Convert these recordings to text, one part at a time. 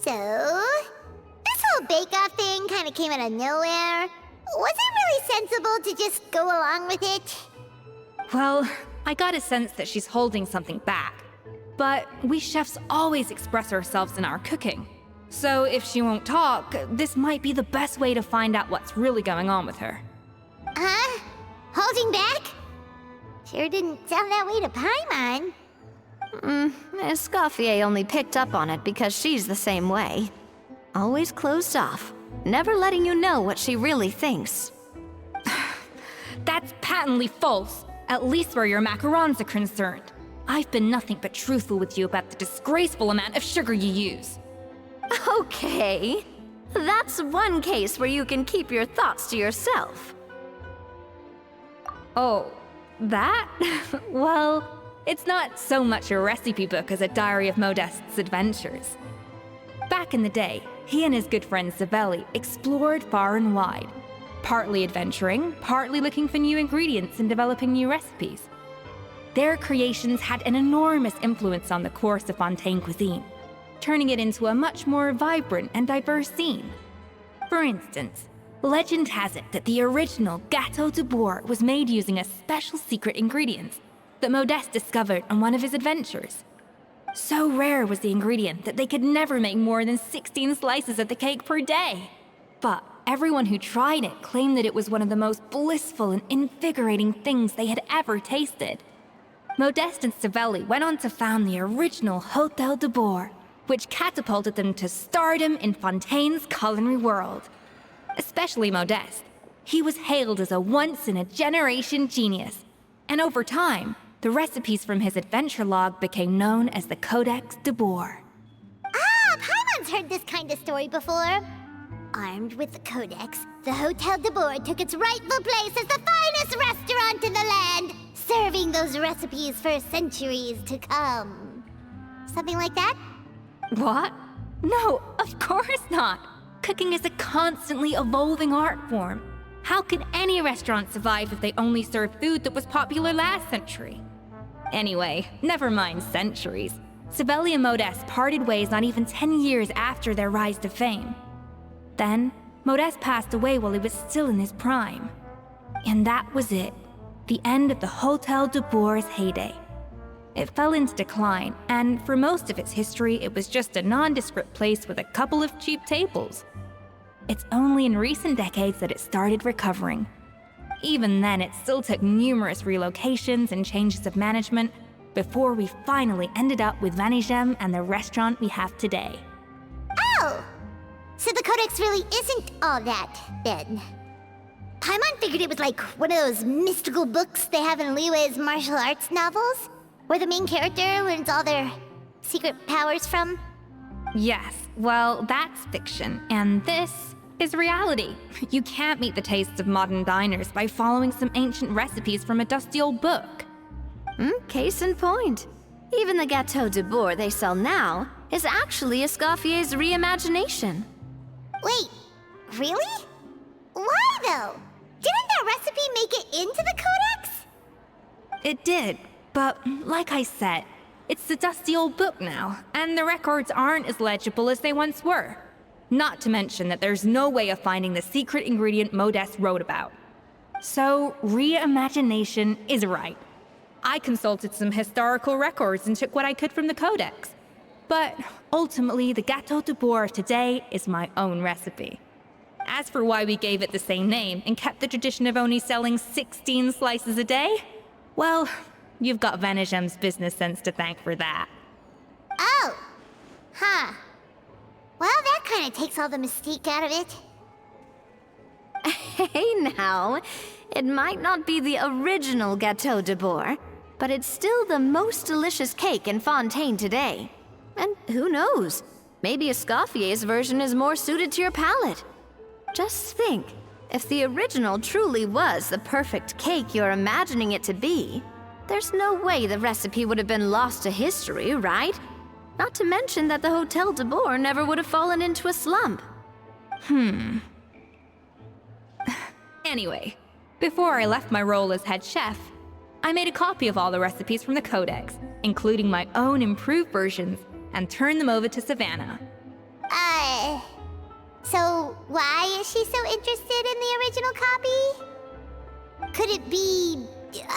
So, this whole bake-off thing kind of came out of nowhere. Was it really sensible to just go along with it? Well, I got a sense that she's holding something back. But we chefs always express ourselves in our cooking. So if she won't talk, this might be the best way to find out what's really going on with her. Huh? Holding back? Sure didn't sound that way to Paimon. Escoffier only picked up on it because she's the same way. Always closed off, never letting you know what she really thinks. That's patently false, at least where your macarons are concerned. I've been nothing but truthful with you about the disgraceful amount of sugar you use. Okay, that's one case where you can keep your thoughts to yourself. Oh, that? Well, it's not so much a recipe book as a diary of Modeste's adventures. Back in the day, he and his good friend Savelli explored far and wide, partly adventuring, partly looking for new ingredients and developing new recipes. Their creations had an enormous influence on the course of Fontaine cuisine, turning it into a much more vibrant and diverse scene. For instance, legend has it that the original Gâteau de Bourg was made using a special secret ingredient that Modeste discovered on one of his adventures. So rare was the ingredient that they could never make more than 16 slices of the cake per day. But everyone who tried it claimed that it was one of the most blissful and invigorating things they had ever tasted. Modeste and Savelli went on to found the original Hôtel de Bourg, which catapulted them to stardom in Fontaine's culinary world. Especially Modeste. He was hailed as a once-in-a-generation genius, and over time, the recipes from his adventure log became known as the Codex de Bourg. Ah, Paimon's heard this kind of story before. Armed with the Codex, the Hôtel de Bourg took its rightful place as the finest restaurant in the land, serving those recipes for centuries to come. Something like that? What? No, of course not! Cooking is a constantly evolving art form. How could any restaurant survive if they only served food that was popular last century? Anyway, never mind centuries. Savelli and Modeste parted ways not even 10 years after their rise to fame. Then, Modeste passed away while he was still in his prime. And that was it. The end of the Hôtel de Bourg's heyday. It fell into decline, and for most of its history, it was just a nondescript place with a couple of cheap tables. It's only in recent decades that it started recovering. Even then, it still took numerous relocations and changes of management before we finally ended up with Vanigem and the restaurant we have today. Oh! So the Codex really isn't all that, then. Paimon figured it was like one of those mystical books they have in Liyue's martial arts novels, where the main character learns all their secret powers from. Yes, well, that's fiction, and this is reality. You can't meet the tastes of modern diners by following some ancient recipes from a dusty old book. Case in point. Even the Gâteau de Bourg they sell now is actually Escoffier's reimagination. Wait, really? Why though? Didn't that recipe make it into the Codex? It did, but like I said, it's the dusty old book now, and the records aren't as legible as they once were. Not to mention that there's no way of finding the secret ingredient Modeste wrote about. So, reimagination is right. I consulted some historical records and took what I could from the Codex. But ultimately, the Gâteau de Bourg of today is my own recipe. As for why we gave it the same name and kept the tradition of only selling 16 slices a day, well, you've got Vanigem's business sense to thank for that. Oh. Huh. Well, that kind of takes all the mystique out of it. Hey now, it might not be the original Gâteau de Bourg, but it's still the most delicious cake in Fontaine today. And who knows, maybe Escoffier's version is more suited to your palate. Just think, if the original truly was the perfect cake you're imagining it to be, there's no way the recipe would have been lost to history, right? Not to mention that the Hôtel de Bourg never would have fallen into a slump. Anyway, before I left my role as head chef, I made a copy of all the recipes from the Codex, including my own improved versions, and turned them over to Savannah. So why is she so interested in the original copy? Could it be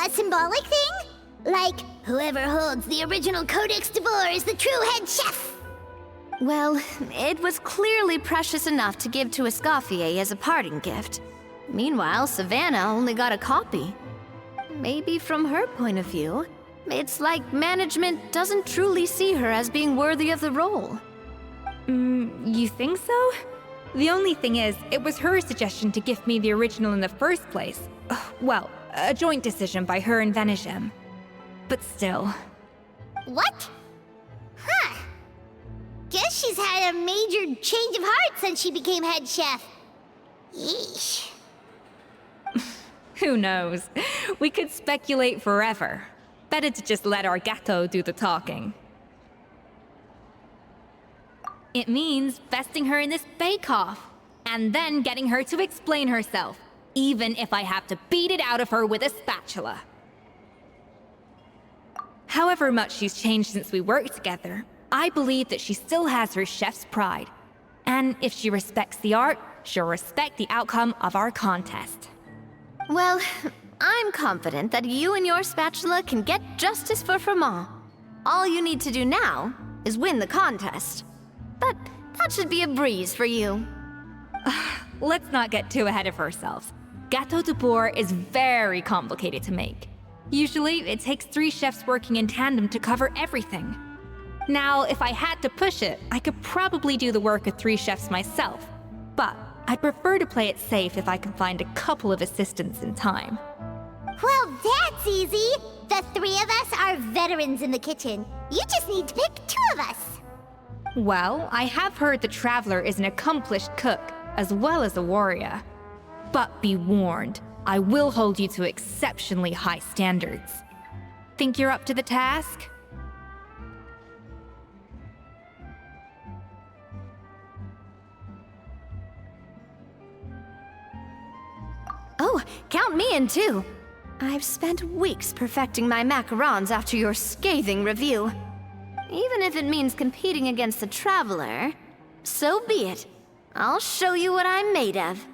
a symbolic thing? Like, whoever holds the original Codex de Boer is the true head chef? Well, it was clearly precious enough to give to Escoffier as a parting gift. Meanwhile, Savannah only got a copy. Maybe from her point of view, it's like management doesn't truly see her as being worthy of the role. You think so? The only thing is, it was her suggestion to gift me the original in the first place. Well, a joint decision by her and Venegem. But still. What? Huh. Guess she's had a major change of heart since she became head chef. Yeesh. Who knows? We could speculate forever. Better to just let our Gato do the talking. It means besting her in this bake-off, and then getting her to explain herself, even if I have to beat it out of her with a spatula. However much she's changed since we worked together, I believe that she still has her chef's pride. And if she respects the art, she'll respect the outcome of our contest. Well, I'm confident that you and your spatula can get justice for Froment. All you need to do now is win the contest. But that should be a breeze for you. Let's not get too ahead of ourselves. Gâteau de Boer is very complicated to make. Usually, it takes 3 chefs working in tandem to cover everything. Now, if I had to push it, I could probably do the work of 3 chefs myself. But I'd prefer to play it safe if I can find a couple of assistants in time. Well, that's easy. The 3 of us are veterans in the kitchen. You just need to pick 2 of us. Well, I have heard the Traveler is an accomplished cook, as well as a warrior. But be warned, I will hold you to exceptionally high standards. Think you're up to the task? Oh, count me in too. I've spent weeks perfecting my macarons after your scathing review. Even if it means competing against the Traveler, so be it. I'll show you what I'm made of.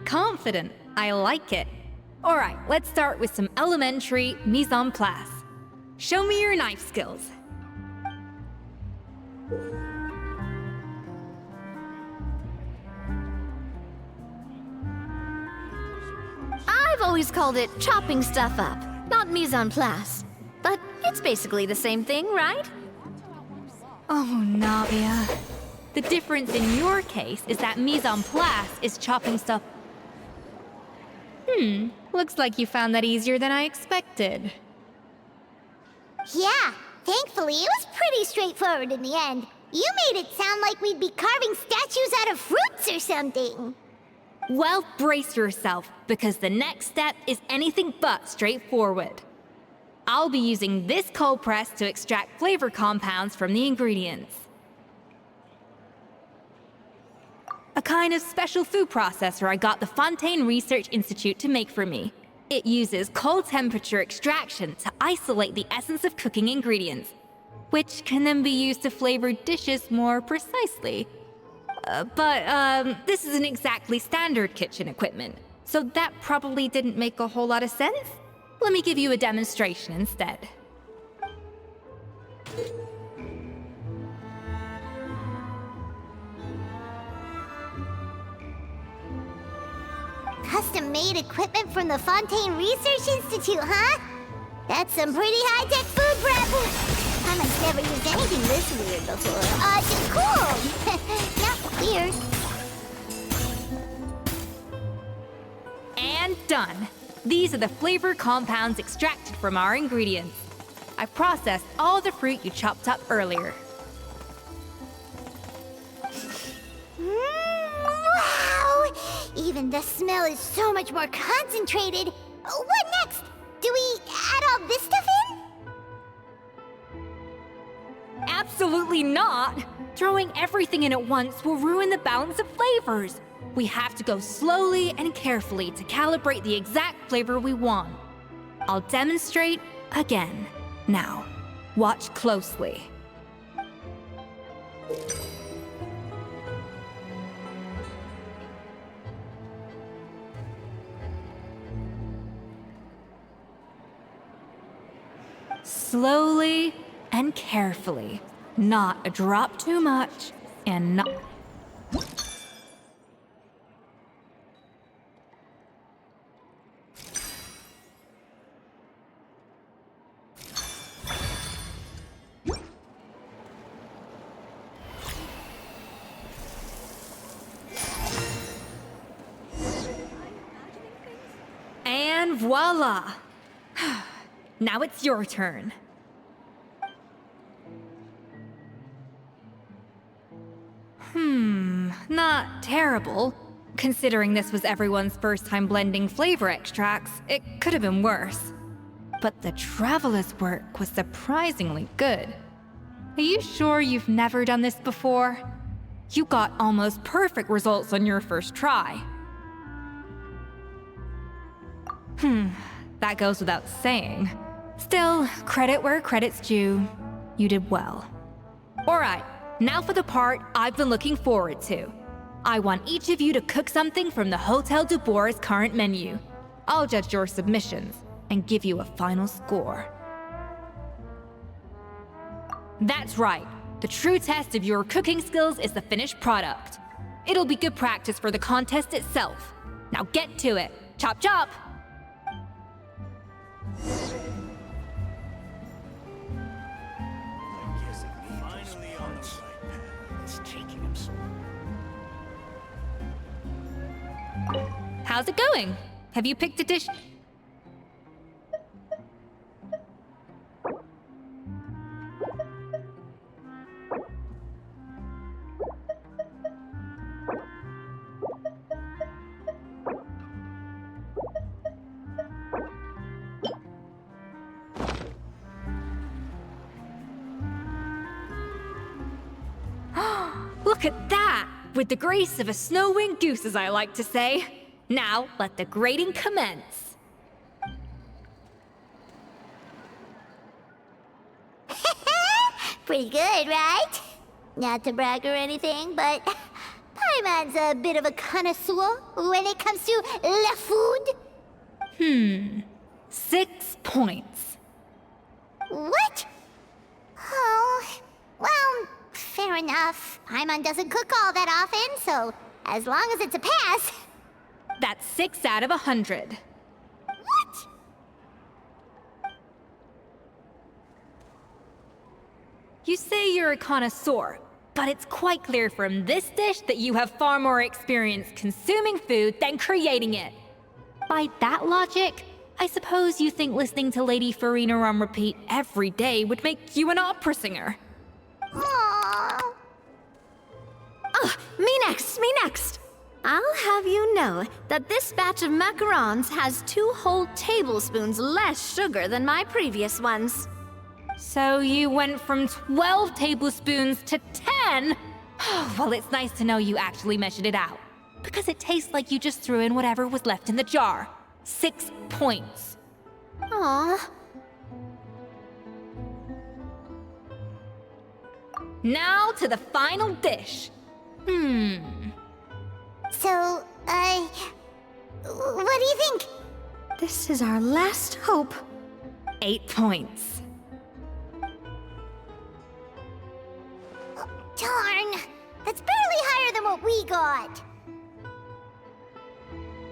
Confident. I like it. Alright, let's start with some elementary mise en place. Show me your knife skills. I've always called it chopping stuff up, not mise en place. But it's basically the same thing, right? Oh, Navia. The difference in your case is that mise en place is chopping stuff. Looks like you found that easier than I expected. Yeah, thankfully it was pretty straightforward in the end. You made it sound like we'd be carving statues out of fruits or something. Well, brace yourself, because the next step is anything but straightforward. I'll be using this cold press to extract flavor compounds from the ingredients. A kind of special food processor I got the Fontaine Research Institute to make for me. It uses cold temperature extraction to isolate the essence of cooking ingredients, which can then be used to flavor dishes more precisely. But this isn't exactly standard kitchen equipment, so that probably didn't make a whole lot of sense. Let me give you a demonstration instead. Custom-made equipment from the Fontaine Research Institute, huh? That's some pretty high-tech food prep. I've never used anything this weird before. Just cool. Not weird. And done. These are the flavor compounds extracted from our ingredients. I processed all the fruit you chopped up earlier. Wow! Even the smell is so much more concentrated. What next? Do we add all this stuff in? Absolutely not! Throwing everything in at once will ruin the balance of flavors. We have to go slowly and carefully to calibrate the exact flavor we want. I'll demonstrate again. Now, watch closely. Slowly and carefully. Not a drop too much, and not... And voila! Now it's your turn. Not terrible. Considering this was everyone's first time blending flavor extracts, it could have been worse. But the Traveler's work was surprisingly good. Are you sure you've never done this before? You got almost perfect results on your first try. That goes without saying. Still, credit where credit's due. You did well. Alright, now for the part I've been looking forward to. I want each of you to cook something from the Hotel du Bois' current menu. I'll judge your submissions and give you a final score. That's right. The true test of your cooking skills is the finished product. It'll be good practice for the contest itself. Now get to it. Chop chop! Finally on the right path. It's taking him so long. How's it going? Have you picked a dish? Look at that! With the grace of a snow-winged goose, as I like to say. Now, let the grating commence. Pretty good, right? Not to brag or anything, but Paimon's a bit of a connoisseur when it comes to la food. 6 points. What? Oh, well, fair enough. Paimon doesn't cook all that often, so as long as it's a pass. That's 6 out of 100. What? You say you're a connoisseur, but it's quite clear from this dish that you have far more experience consuming food than creating it. By that logic, I suppose you think listening to Lady Farina on repeat every day would make you an opera singer. Aww. Me next! I'll have you know that this batch of macarons has 2 whole tablespoons less sugar than my previous ones. So you went from 12 tablespoons to 10? Well, it's nice to know you actually measured it out. Because it tastes like you just threw in whatever was left in the jar. 6 points. Aw. Now to the final dish. So, what do you think? This is our last hope. 8 points. Darn, that's barely higher than what we got.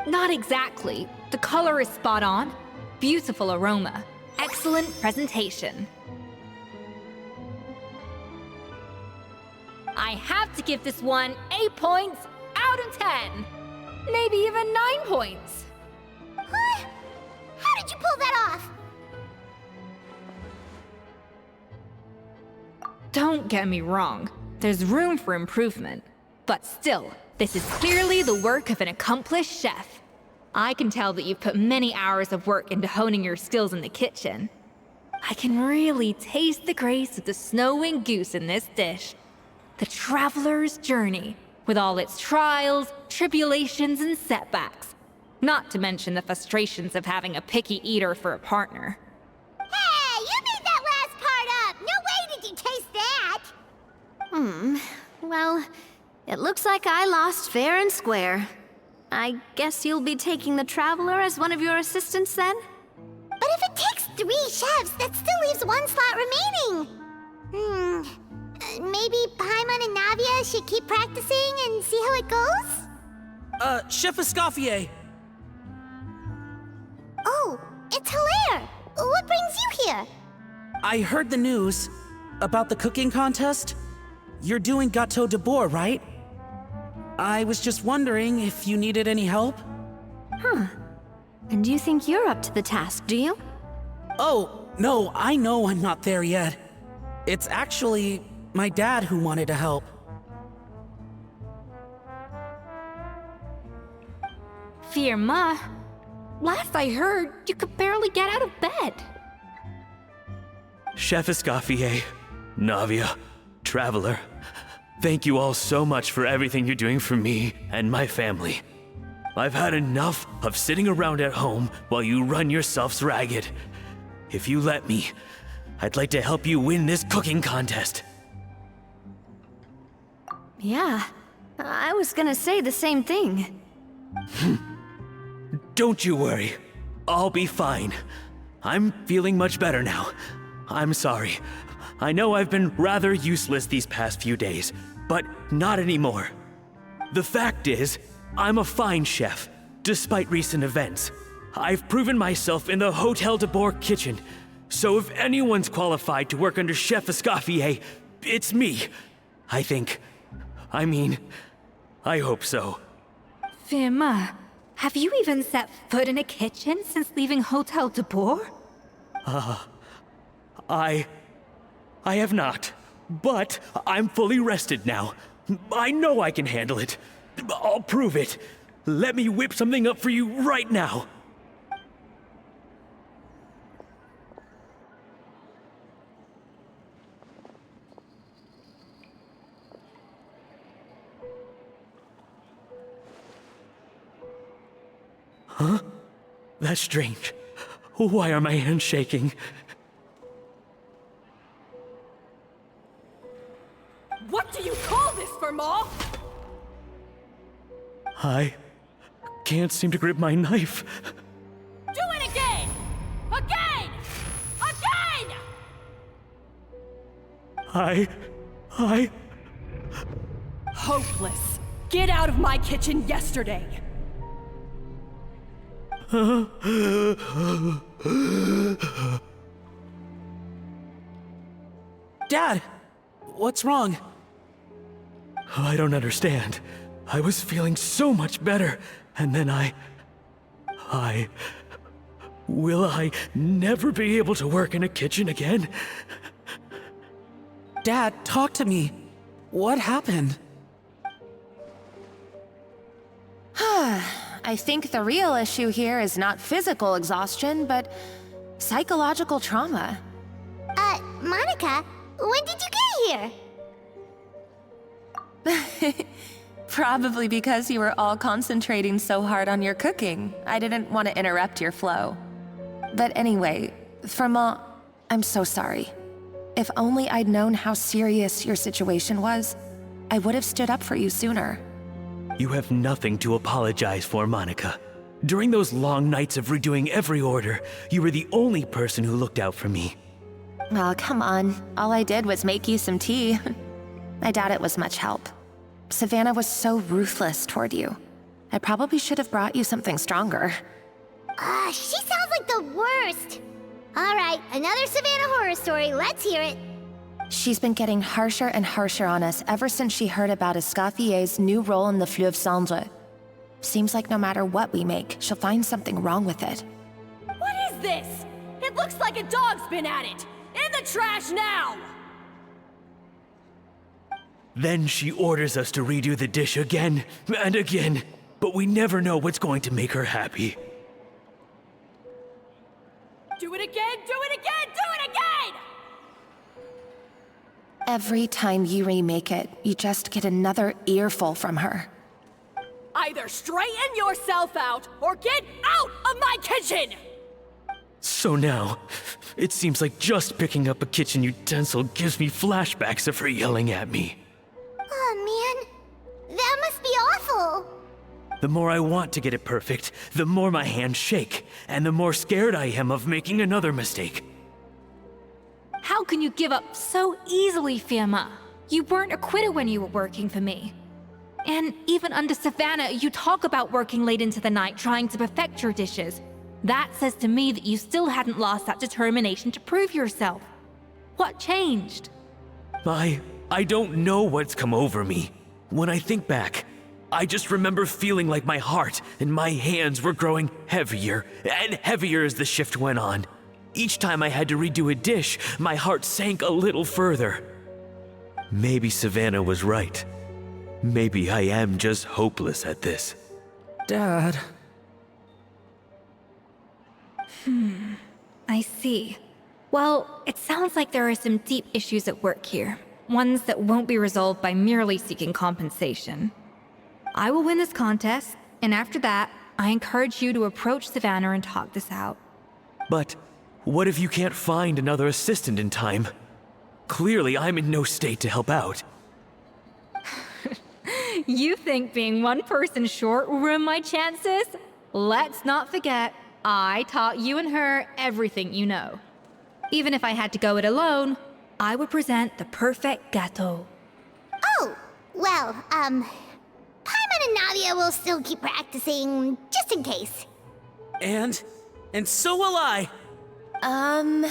Not exactly. The color is spot on. Beautiful aroma. Excellent presentation. I have to give this one 8 points out of 10. Maybe even 9 points. Huh? How did you pull that off? Don't get me wrong. There's room for improvement. But still, this is clearly the work of an accomplished chef. I can tell that you've put many hours of work into honing your skills in the kitchen. I can really taste the grace of the snow-winged goose in this dish. The traveler's journey, with all its trials, tribulations, and setbacks. Not to mention the frustrations of having a picky eater for a partner. Hey, you made that last part up! No way did you taste that! Well, it looks like I lost fair and square. I guess you'll be taking the Traveler as one of your assistants then? But if it takes 3 chefs, that still leaves 1 slot remaining. Maybe Paimon and Navia should keep practicing and see how it goes? Chef Escoffier! Oh, it's Hilaire! What brings you here? I heard the news about the cooking contest. You're doing Gâteau de Bourg, right? I was just wondering if you needed any help. And you think you're up to the task, do you? Oh, no, I know I'm not there yet. It's actually my dad who wanted to help. Firma, last I heard, you could barely get out of bed. Chef Escoffier, Navia, Traveler, thank you all so much for everything you're doing for me and my family. I've had enough of sitting around at home while you run yourselves ragged. If you let me, I'd like to help you win this cooking contest. Yeah, I was gonna say the same thing. Don't you worry. I'll be fine. I'm feeling much better now. I'm sorry. I know I've been rather useless these past few days, but not anymore. The fact is, I'm a fine chef, despite recent events. I've proven myself in the Hotel de Bourg kitchen, so if anyone's qualified to work under Chef Escoffier, it's me. I think. I mean, I hope so. Firma, have you even set foot in a kitchen since leaving Hotel de Bourg? I have not, but I'm fully rested now. I know I can handle it. I'll prove it. Let me whip something up for you right now. Huh? That's strange. Why are my hands shaking? What do you call this, Firma? I can't seem to grip my knife. Do it again! Again! Again! I... Hopeless. Get out of my kitchen yesterday. Dad, what's wrong? I don't understand. I was feeling so much better, and then Will I never be able to work in a kitchen again? Dad, talk to me. What happened? I think the real issue here is not physical exhaustion, but psychological trauma. Monica, when did you get here? Probably because you were all concentrating so hard on your cooking. I didn't want to interrupt your flow. But anyway, Firma, I'm so sorry. If only I'd known how serious your situation was, I would have stood up for you sooner. You have nothing to apologize for, Monica. During those long nights of redoing every order, you were the only person who looked out for me. Oh, come on. All I did was make you some tea. I doubt it was much help. Savannah was so ruthless toward you. I probably should have brought you something stronger. She sounds like the worst. All right, another Savannah horror story. Let's hear it. She's been getting harsher and harsher on us ever since she heard about Escoffier's new role in the Fleuve Cendre. Seems like no matter what we make, she'll find something wrong with it. What is this? It looks like a dog's been at it. In the trash now! Then she orders us to redo the dish again and again, but we never know what's going to make her happy. Do it again, do it again, do it again! Every time you remake it, you just get another earful from her. Either straighten yourself out, or get out of my kitchen! So now, it seems like just picking up a kitchen utensil gives me flashbacks of her yelling at me. Oh, man. That must be awful. The The more I want to get it perfect, the more my hands shake, and the more scared I am of making another mistake. How can you give up so easily, Fiamma? You weren't a quitter when you were working for me. And even under Savannah, you talk about working late into the night trying to perfect your dishes. That says to me that you still hadn't lost that determination to prove yourself. What changed? I don't know what's come over me. When I think back, I just remember feeling like my heart and my hands were growing heavier and heavier as the shift went on. Each time I had to redo a dish, my heart sank a little further. Maybe Savannah was right. Maybe I am just hopeless at this. Dad. I see. Well, it sounds like there are some deep issues at work here. Ones that won't be resolved by merely seeking compensation. I will win this contest, and after that, I encourage you to approach Savannah and talk this out. But what if you can't find another assistant in time? Clearly, I'm in no state to help out. You think being one person short will ruin my chances? Let's not forget, I taught you and her everything you know. Even if I had to go it alone, I would present the perfect gâteau. Oh, well, Paimon and Nadia will still keep practicing, just in case. And so will I. Yeah!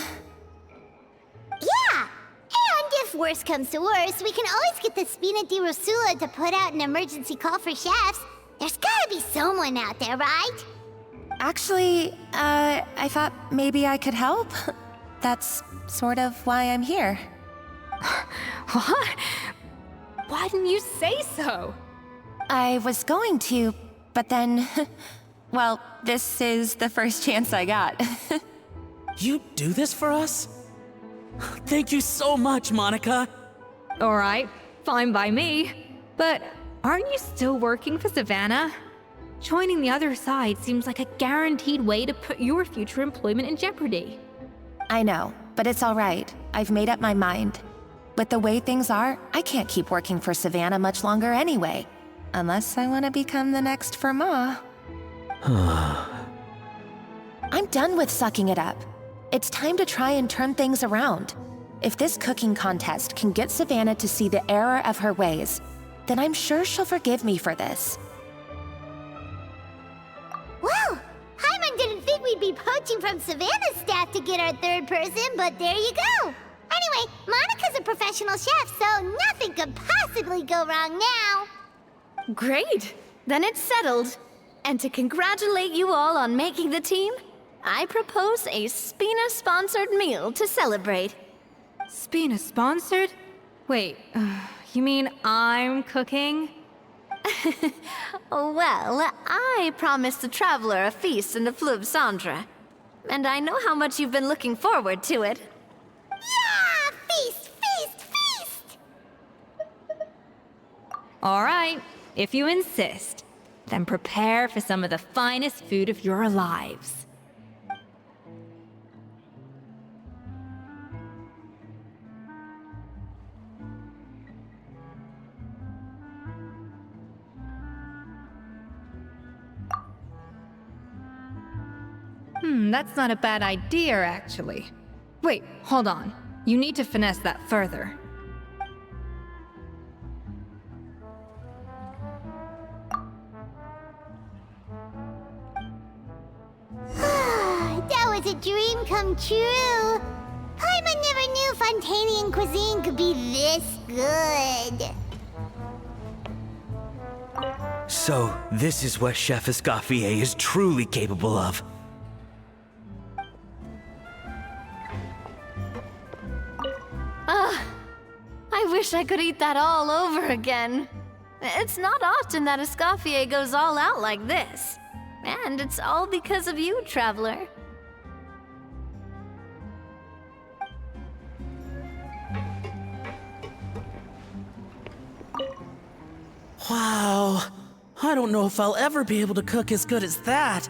And if worse comes to worse, we can always get the Spina di Rosula to put out an emergency call for chefs. There's gotta be someone out there, right? Actually, I thought maybe I could help. That's sort of why I'm here. What? Why didn't you say so? I was going to, but then... well, this is the first chance I got. You do this for us? Thank you so much, Monica. All right, fine by me. But aren't you still working for Savannah? Joining the other side seems like a guaranteed way to put your future employment in jeopardy. I know, but it's all right. I've made up my mind. With the way things are, I can't keep working for Savannah much longer anyway. Unless I want to become the next Firma. I'm done with sucking it up. It's time to try and turn things around. If this cooking contest can get Savannah to see the error of her ways, then I'm sure she'll forgive me for this. Well, Paimon didn't think we'd be poaching from Savannah's staff to get our third person, but there you go. Anyway, Monica's a professional chef, so nothing could possibly go wrong now. Great! Then it's settled. And to congratulate you all on making the team, I propose a Spina-sponsored meal to celebrate. Spina sponsored? Wait, you mean I'm cooking? Well, I promised the Traveler a feast in the Fleuve Cendre. And I know how much you've been looking forward to it. Yeah! Feast, feast, feast! All right, if you insist, then prepare for some of the finest food of your lives. That's not a bad idea, actually. Wait, hold on. You need to finesse that further. That was a dream come true. Paimon never knew Fontanian cuisine could be this good. So, this is what Chef Escoffier is truly capable of. I wish I could eat that all over again. It's not often that Escoffier goes all out like this. And it's all because of you, Traveler. Wow. I don't know if I'll ever be able to cook as good as that.